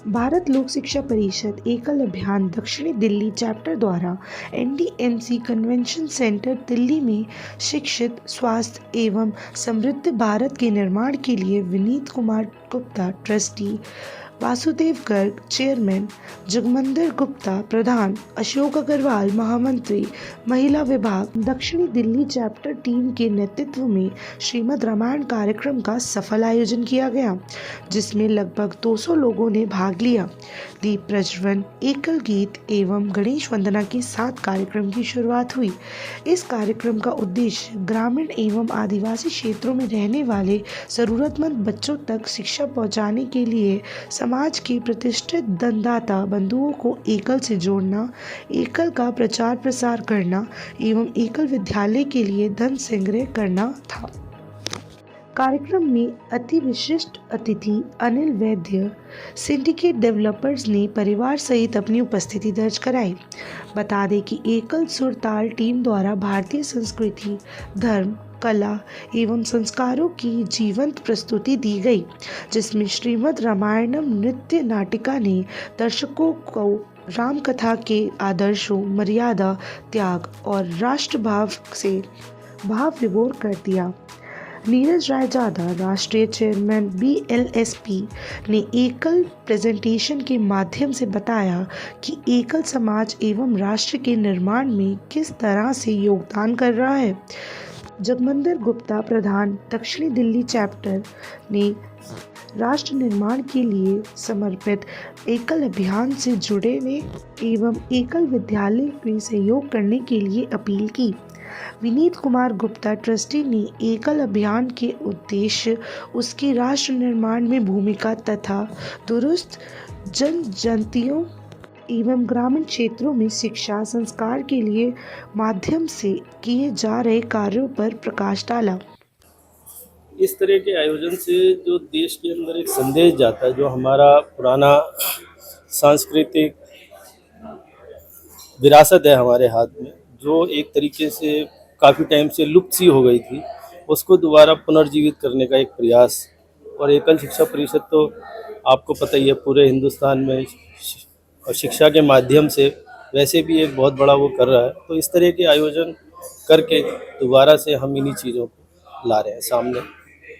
भारत लोक शिक्षा परिषद एकल अभियान दक्षिणी दिल्ली चैप्टर द्वारा एनडीएमसी कन्वेंशन सेंटर दिल्ली में शिक्षित, स्वास्थ्य एवं समृद्ध भारत के निर्माण के लिए विनीत कुमार गुप्ता ट्रस्टी, वासुदेव गर्ग चेयरमैन, जगमंदिर गुप्ता प्रधान, अशोक अग्रवाल महामंत्री, महिला विभाग, दक्षिणी दिल्ली चैप्टर टीम के नेतृत्व में श्रीमद् रामायण कार्यक्रम का सफल आयोजन किया गया, जिसमें लगभग 200 लोगों ने भाग लिया। दीप प्रज्वलन, एकल गीत एवं गणेश वंदना के साथ कार्यक्रम की शुरुआत हुई। इस कार्यक्रम का उद्देश्य ग्रामीण एवं आदिवासी क्षेत्रों में रहने वाले जरूरतमंद बच्चों तक शिक्षा पहुंचाने के लिए समाज के प्रतिष्ठित दानदाता बंधुओं को एकल से जोड़ना, एकल का प्रचार प्रसार करना एवं एकल विद्यालय के लिए धन संग्रह करना था। कार्यक्रम में अति विशिष्ट अतिथि अनिल वैद्य, सिंडिकेट डेवलपर्स ने परिवार सहित अपनी उपस्थिति दर्ज कराई। बता दें कि एकल सुर ताल टीम द्वारा भारतीय संस्कृति, धर्म, कला एवं संस्कारों की जीवंत प्रस्तुति दी गई, जिसमें श्रीमद् रामायणम नृत्य नाटिका ने दर्शकों को राम कथा के आदर्शों, मर्यादा, त्याग और राष्ट्रभाव से भाव विभोर कर दिया। नीरज राय जादा, राष्ट्रीय चेयरमैन बीएलएसपी, ने एकल प्रेजेंटेशन के माध्यम से बताया कि एकल समाज एवं राष्ट्र के निर्माण में किस तरह से योगदान कर रहा है। जगमंदिर गुप्ता प्रधान, दक्षिणी दिल्ली चैप्टर, ने राष्ट्र निर्माण के लिए समर्पित एकल अभियान से जुड़ने एवं एकल विद्यालय में सहयोग करने के लिए अपील की। विनीत कुमार गुप्ता ट्रस्टी ने एकल अभियान के उद्देश्य, उसकी राष्ट्र निर्माण में भूमिका तथा दुरुस्त जनजातियों एवं ग्रामीण क्षेत्रों में शिक्षा संस्कार के लिए माध्यम से किए जा रहे कार्यों पर प्रकाश डाला। इस तरह के आयोजन से जो देश के अंदर एक संदेश जाता है, जो हमारा पुराना सांस्कृतिक विरासत है हमारे हाथ में, जो एक तरीके से काफ़ी टाइम से लुप्त सी हो गई थी, उसको दोबारा पुनर्जीवित करने का एक प्रयास। और एकल शिक्षा परिषद तो आपको पता ही है, पूरे हिंदुस्तान में शिक्षा के माध्यम से वैसे भी एक बहुत बड़ा वो कर रहा है। तो इस तरह के आयोजन करके दोबारा से हम इन्हीं चीज़ों को ला रहे हैं सामने।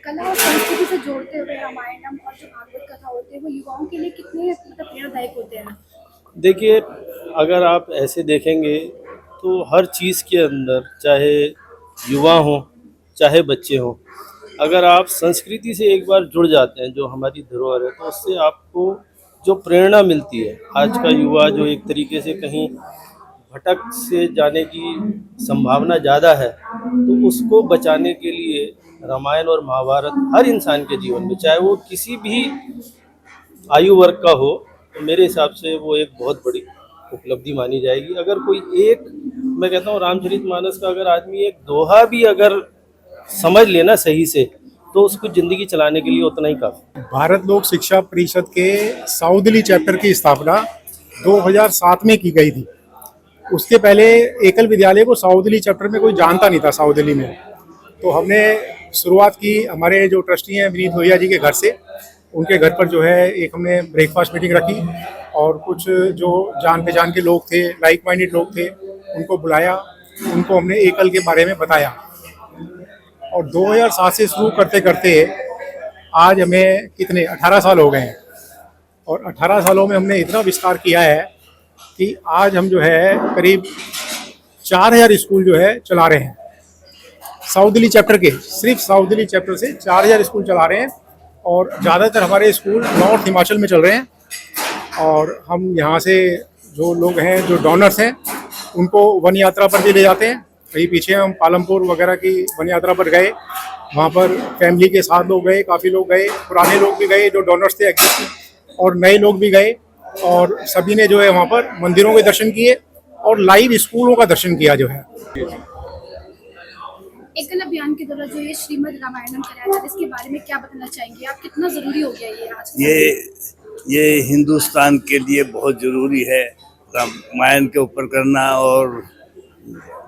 कला और संस्कृति से जोड़ते हुए रामायणम और जो भागवत कथा होते हैं वो युवाओं के लिए कितने प्रेरणादायक होते हैं? देखिए, अगर आप ऐसे देखेंगे तो हर चीज़ के अंदर, चाहे युवा हों चाहे बच्चे हों, अगर आप संस्कृति से एक बार जुड़ जाते हैं, जो हमारी धरोहर है, तो उससे आपको जो प्रेरणा मिलती है। आज का युवा जो एक तरीके से कहीं भटक से जाने की संभावना ज़्यादा है, तो उसको बचाने के लिए रामायण और महाभारत हर इंसान के जीवन में, चाहे वो किसी भी आयु वर्ग का हो, तो मेरे हिसाब से वो एक बहुत बड़ी उपलब्धि मानी जाएगी। अगर कोई एक, मैं कहता हूँ, रामचरितमानस का अगर आदमी एक दोहा भी अगर समझ लेना सही से, तो उसको ज़िंदगी चलाने के लिए उतना ही काफ़ी। भारत लोक शिक्षा परिषद के साउदिली चैप्टर की स्थापना 2007 में की गई थी। उसके पहले एकल विद्यालय को साउदिली चैप्टर में कोई जानता नहीं था साउदिली में। तो हमने शुरुआत की हमारे जो ट्रस्टी हैं विनीत भैया जी के घर से। उनके घर पर जो है एक हमने ब्रेकफास्ट मीटिंग रखी और कुछ जो जान पहचान के लोग थे, लाइक माइंडेड लोग थे, उनको बुलाया, उनको हमने एकल के बारे में बताया। और 2007 से शुरू करते करते आज हमें कितने 18 साल हो गए हैं। और 18 सालों में हमने इतना विस्तार किया है कि आज हम जो है करीब 4000 स्कूल जो है चला रहे हैं। साउदिली चैप्टर के, सिर्फ साउदिली चैप्टर से 4000 स्कूल चला रहे हैं। और ज़्यादातर हमारे स्कूल नॉर्थ हिमाचल में चल रहे हैं। और हम यहाँ से जो लोग हैं, जो डोनर्स हैं, उनको वन यात्रा पर भी ले जाते हैं। कहीं पीछे हम पालमपुर वगैरह की वन यात्रा पर गए, वहाँ पर फैमिली के साथ लोग गए, काफ़ी लोग गए, पुराने लोग भी गए जो डोनर्स थे एग्जिस्टिंग, और नए लोग भी गए। और सभी ने जो है वहाँ पर मंदिरों के दर्शन किए और लाइव स्कूलों का दर्शन किया जो है। एकल अभियान के द्वारा जो ये श्रीमद् रामायणम कराया जाता है, इसके बारे में क्या बताना चाहेंगे आप? कितना जरूरी हो गया ये आज के ये हिंदुस्तान के लिए बहुत जरूरी है। रामायण के ऊपर करना और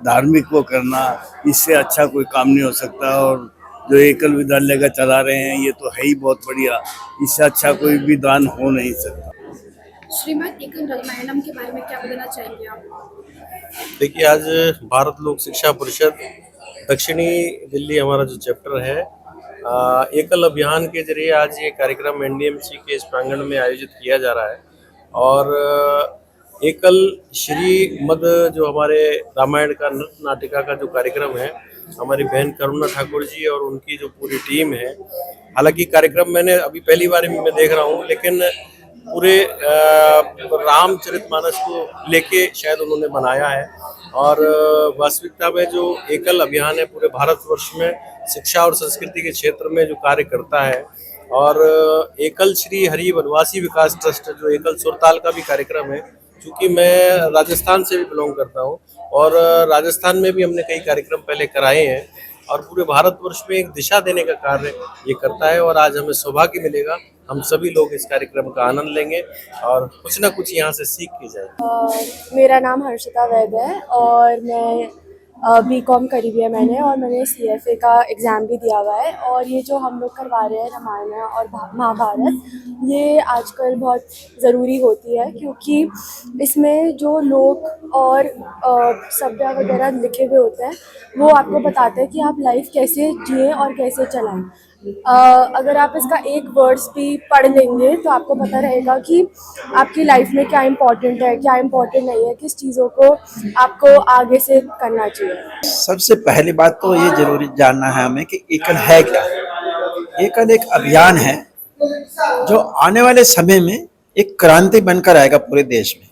धार्मिक को करना, इससे अच्छा कोई काम नहीं हो सकता। और जो एकल विद्यालय का चला रहे हैं, ये तो है ही बहुत बढ़िया। इससे अच्छा कोई भी दान हो नहीं सकता। श्रीमद् एकल रामायणम के बारे में क्या बताना चाहेंगे आप? देखिए, आज भारत लोक शिक्षा परिषद दक्षिणी दिल्ली हमारा जो चैप्टर है, एकल अभियान के जरिए आज ये कार्यक्रम एनडीएमसी के इस प्रांगण में आयोजित किया जा रहा है। और एकल श्रीमद जो हमारे रामायण का नृत्य नाटिका का जो कार्यक्रम है, हमारी बहन करुणा ठाकुर जी और उनकी जो पूरी टीम है, हालांकि कार्यक्रम मैंने अभी पहली बार मैं देख रहा हूँ, लेकिन पूरे रामचरितमानस को लेके शायद उन्होंने बनाया है। और वास्तविकता में जो एकल अभियान है पूरे भारतवर्ष में शिक्षा और संस्कृति के क्षेत्र में जो कार्य करता है, और एकल श्री हरि वनवासी विकास ट्रस्ट जो एकल सुरताल का भी कार्यक्रम है, क्योंकि मैं राजस्थान से भी बिलोंग करता हूँ और राजस्थान में भी हमने कई कार्यक्रम पहले कराए हैं, और पूरे भारतवर्ष में एक दिशा देने का कार्य ये करता है। और आज हमें सौभाग्य मिलेगा, हम सभी लोग इस कार्यक्रम का आनंद लेंगे और कुछ ना कुछ यहाँ से सीख की जाएगी। मेरा नाम हर्षिता वैद है और मैं बीकॉम करी हुई है मैंने, और मैंने सीएफए का एग्ज़ाम भी दिया हुआ है। और ये जो हम लोग करवा रहे हैं रामायण और महाभारत, ये आजकल बहुत ज़रूरी होती है, क्योंकि इसमें जो लोग और शब्द वगैरह लिखे हुए होते हैं वो आपको बताते हैं कि आप लाइफ कैसे जिएं और कैसे चलाएं। अगर आप इसका एक वर्ड्स भी पढ़ लेंगे तो आपको पता रहेगा कि आपकी लाइफ में क्या इम्पोर्टेंट है, क्या इम्पोर्टेंट नहीं है, किस चीज़ों को आपको आगे से करना चाहिए। सबसे पहली बात तो ये जरूरी जानना है हमें कि एकल है क्या। एकल एक अभियान है जो आने वाले समय में एक क्रांति बनकर आएगा पूरे देश में।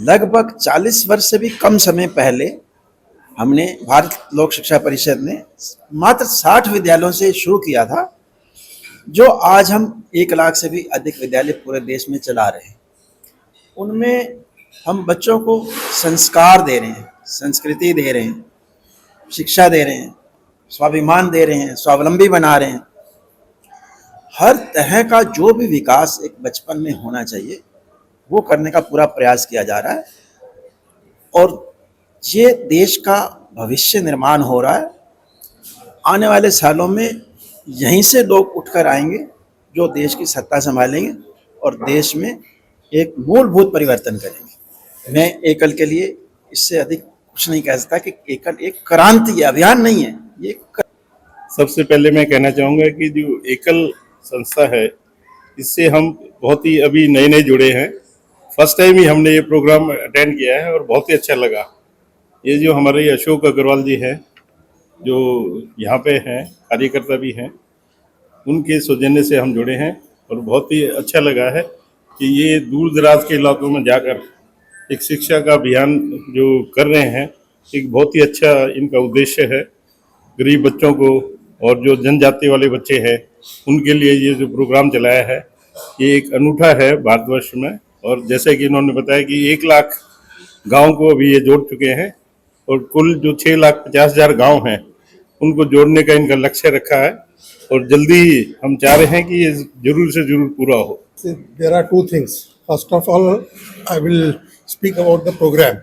लगभग 40 वर्ष से भी कम समय पहले हमने भारत लोक शिक्षा परिषद ने मात्र 60 विद्यालयों से शुरू किया था, जो आज हम 1 लाख से भी अधिक विद्यालय पूरे देश में चला रहे हैं। उनमें हम बच्चों को संस्कार दे रहे हैं, संस्कृति दे रहे हैं, शिक्षा दे रहे हैं, स्वाभिमान दे रहे हैं, स्वावलंबी बना रहे हैं। हर तरह का जो भी विकास एक बचपन में होना चाहिए वो करने का पूरा प्रयास किया जा रहा है, और ये देश का भविष्य निर्माण हो रहा है। आने वाले सालों में यहीं से लोग उठकर आएंगे जो देश की सत्ता संभालेंगे और देश में एक मूलभूत परिवर्तन करेंगे। मैं एकल के लिए इससे अधिक कुछ नहीं कह सकता कि एकल एक क्रांति अभियान नहीं है, ये सबसे पहले मैं कहना चाहूँगा कि जो एकल संस्था है, इससे हम बहुत ही अभी नए नए जुड़े हैं। फर्स्ट टाइम ही हमने ये प्रोग्राम अटेंड किया है और बहुत ही अच्छा लगा। ये जो हमारे अशोक अग्रवाल जी हैं, जो यहाँ पे हैं, कार्यकर्ता भी हैं, उनके सौजन्य से हम जुड़े हैं और बहुत ही अच्छा लगा है कि ये दूर दराज के इलाकों में जाकर एक शिक्षा का अभियान जो कर रहे हैं, एक बहुत ही अच्छा इनका उद्देश्य है। गरीब बच्चों को और जो जनजाति वाले बच्चे हैं उनके लिए ये जो प्रोग्राम चलाया है, ये एक अनूठा है भारतवर्ष में। और जैसे कि इन्होंने बताया कि 1 लाख गाँव को अभी ये जोड़ चुके हैं, और कुल जो 6,50,000 गांव हैं उनको जोड़ने का इनका लक्ष्य रखा है, और जल्दी ही हम चाह रहे हैं कि ये जरूर से जरूर पूरा हो। There are two things. First of all, I will speak about the program.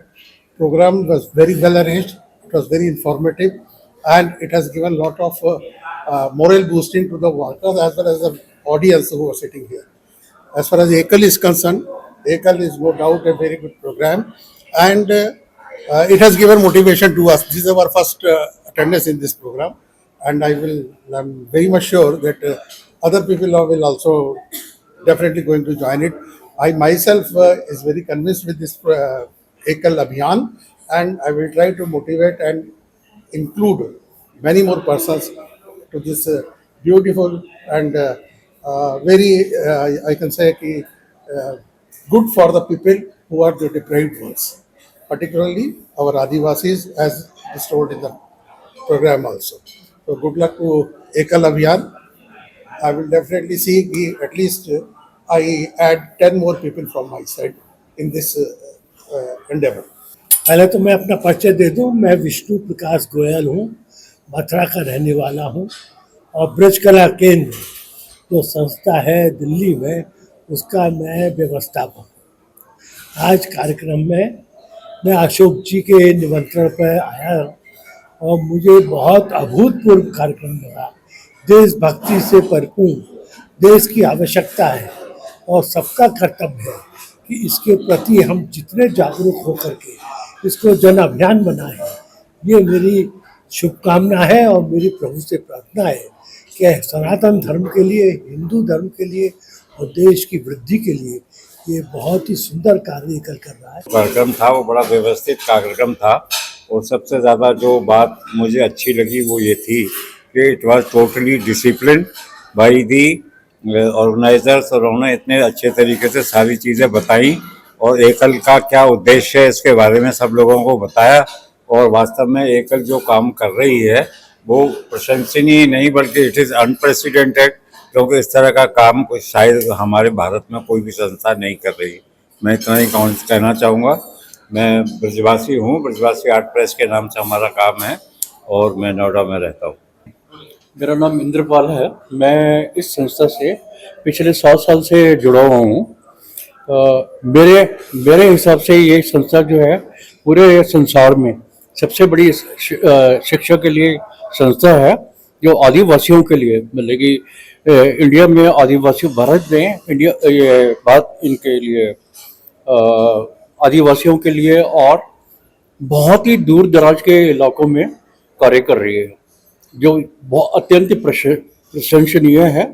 Program was very well arranged. It was very informative, and it has given lot of moral boosting to the workers as well as the audience who are sitting here. As far as Ekal is concerned, Ekal is no doubt a very good program, and it has given motivation to us. This is our first attendance in this program, and I'm very much sure that other people will also definitely going to join it. I myself is very convinced with this Ekal Abhiyan, and I will try to motivate and include many more persons to this beautiful and very I can say good for the people who are the deprived ones, particularly our Adivasis, as is told in the program also. So good luck to Ekal Abhiyan. I will definitely see at least I add 10 more people from my side in this endeavor. पहले तो मैं अपना परिचय दे दूं। मैं विष्णु प्रकाश गोयल हूं, मथुरा का रहने वाला हूं, और ब्रज कला केंद्र जो संस्था है दिल्ली में, उसका मैं व्यवस्थापक हूं। आज कार्यक्रम में मैं अशोक जी के निमंत्रण पर आया और मुझे बहुत अभूतपूर्व कार्यक्रम लगा। देशभक्ति से भरपूर, देश की आवश्यकता है और सबका कर्तव्य है कि इसके प्रति हम जितने जागरूक होकर के इसको जन अभियान बनाएं, ये मेरी शुभकामना है और मेरी प्रभु से प्रार्थना है कि सनातन धर्म के लिए, हिंदू धर्म के लिए और देश की वृद्धि के लिए ये बहुत ही सुंदर कार्य कर रहा है। कार्यक्रम था वो बड़ा व्यवस्थित कार्यक्रम था और सबसे ज़्यादा जो बात मुझे अच्छी लगी वो ये थी कि it was totally discipline by the organisers और उन्होंने इतने अच्छे तरीके से सारी चीज़ें बताई और एकल का क्या उद्देश्य है इसके बारे में सब लोगों को बताया और वास्तव में एकल जो काम कर रही है वो प्रशंसनीय नहीं बल्कि इट इज़ अनप्रेसिडेंटेड, क्योंकि इस तरह का काम शायद हमारे भारत में कोई भी संस्था नहीं कर रही। मैं इतना ही कहना चाहूँगा। मैं ब्रजवासी हूँ, ब्रजवासी आर्ट प्रेस के नाम से हमारा काम है और मैं नोएडा में रहता हूँ। मेरा नाम इंद्रपाल है। मैं इस संस्था से पिछले 100 साल से जुड़ा हुआ हूँ। मेरे हिसाब से ये संस्था जो है पूरे संसार में सबसे बड़ी शिक्षा के लिए संस्था है, जो आदिवासियों के लिए, मतलब कि इंडिया में आदिवासी, भारत में इंडिया, ये बात इनके लिए आदिवासियों के लिए और बहुत ही दूर दराज के इलाकों में कार्य कर रही है, जो बहुत अत्यंत प्रशंसनीय है।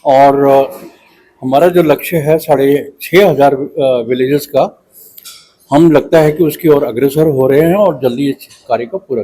और हमारा जो लक्ष्य है 6,500 विलेजेस का, हम लगता है कि उसकी ओर अग्रसर हो रहे हैं और जल्दी इस कार्य को पूरा